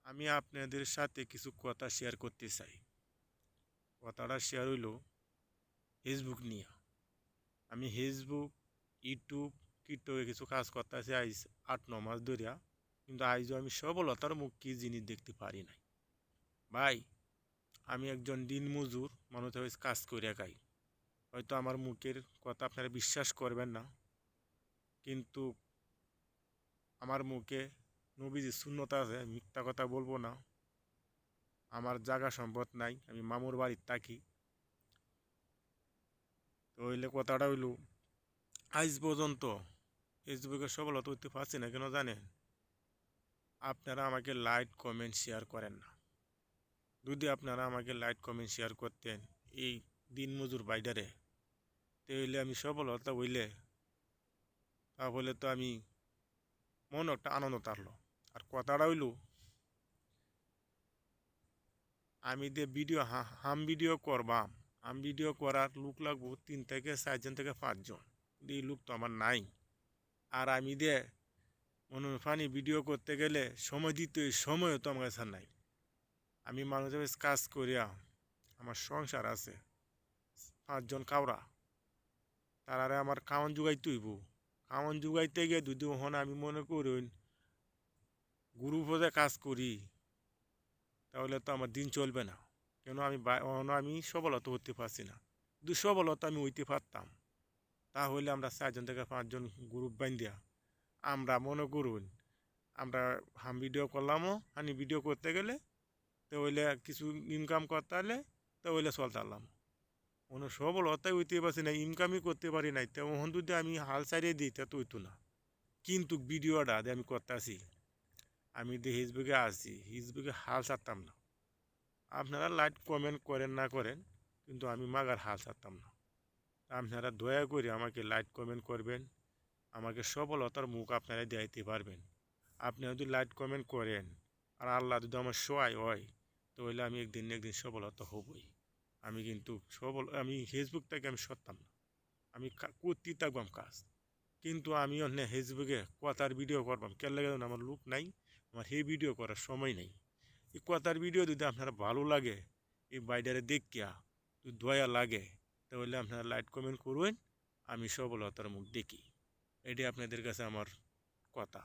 আমি আপনাদের সাথে কিছু কথা শেয়ার করতে চাই। কথাটা শেয়ার হইল ফেসবুক নিয়ে। আমি ফেসবুক, ইউটিউব, টিকটকে কিছু কাজ করতেছি আজ 8-9 মাস ধরিয়া, কিন্তু আজও আমি সফলতার মুখ কি জিনিস দেখতে পারি নাই। ভাই, আমি একজন দিনমজুর মানুষ হয়ে কাজ করিয়া খাই। হয়তো আমার মুখের কথা আপনারা বিশ্বাস করবেন না, কিন্তু আমার মুখে নবীজি শূন্যতা আছে, মিথ্যা কথা বলবো না। আমার জায়গা সম্পদ নাই, আমি মামুর বাড়ির থাকি। তো হইলে কথাটা হইল, আজ পর্যন্ত ফেসবুকে সফলতা হইতে পারছি না কেন জানেন? আপনারা আমাকে লাইক কমেন্ট শেয়ার করেন না। যদি আপনারা আমাকে লাইক কমেন্ট শেয়ার করতেন এই দিনমজুর বাইডারে, তাহলে আমি সফলতা হইলে তাহলে তো আমি মনে একটা আনন্দ থাকলো। আর কথাটা হইল, আমি যে ভিডিও হাম ভিডিও করবাম, হাম ভিডিও করার লোক লাগবো 3 থেকে 4 জন থেকে 5 জন, এই লোক তো আমার নাই। আর আমি যে ফানি ভিডিও করতে গেলে সময় দিতে, সময়ও তো আমার কাছে নাই। আমি মানুষের কাজ করিয়া আমার সংসার আছে, 5 জন কাউরা, তারারে আমার খাওয়ান জুগাইতে হইব। খাওয়ান জুগাইতে গিয়ে যদি ওখানে আমি মনে করি গ্রুপে কাজ করি, তাহলে তো আমার দিন চলবে না। কেন আমি সফলতা হতে পারছি না। যদি সফলতা আমি হইতে পারতাম, তাহলে আমরা 4 জন থেকে 5 জন গ্রুপ বান্ধিয়া আমরা মনে করুন আমরা হাম ভিডিও করলামও, হানি ভিডিও করতে গেলে তাহলে কিছু ইনকাম করতে হলে তাহলে চলতে পারলাম। কোনো সফলতাই হইতে পারছি না, ইনকামই করতে পারি নাই। তেমন যদি আমি হাল ছাড়িয়ে দিই তা তো হইতো না। কিন্তু ভিডিওটা যে আমি করতে আসি, আমি যে ফেসবুকে আসি, ফেসবুকে হাল ছাড়তাম না। আপনারা লাইক কমেন্ট করেন না করেন, কিন্তু আমি মাগার হাল ছাড়তাম না। আপনারা দয়া করে আমাকে লাইক কমেন্ট করবেন, আমাকে সফলতার মুখ আপনারা দেখাইতে পারবেন। আপনারা যদি লাইক কমেন্ট করেন আর আল্লাহ যদি আমার সহায় হয়, তাহলে আমি একদিন না একদিন সফলতা হবই। আমি ফেসবুক থেকে আমি সরতাম না, আমি করতেই থাকবাম কাজ। কিন্তু আমি অন্য ফেসবুকে কথার ভিডিও করবাম কেন লাগে আমার লোক নাই, আমার সেই ভিডিও করার সময় নেই। এই কথার ভিডিও যদি আপনারা ভালো লাগে, এই বাইডারে দেখিয়া যদি দয়া লাগে, তাহলে আপনারা লাইক কমেন্ট করবেন, আমি সফলতার মুখ দেখি। এটি আপনাদের কাছে আমার কথা।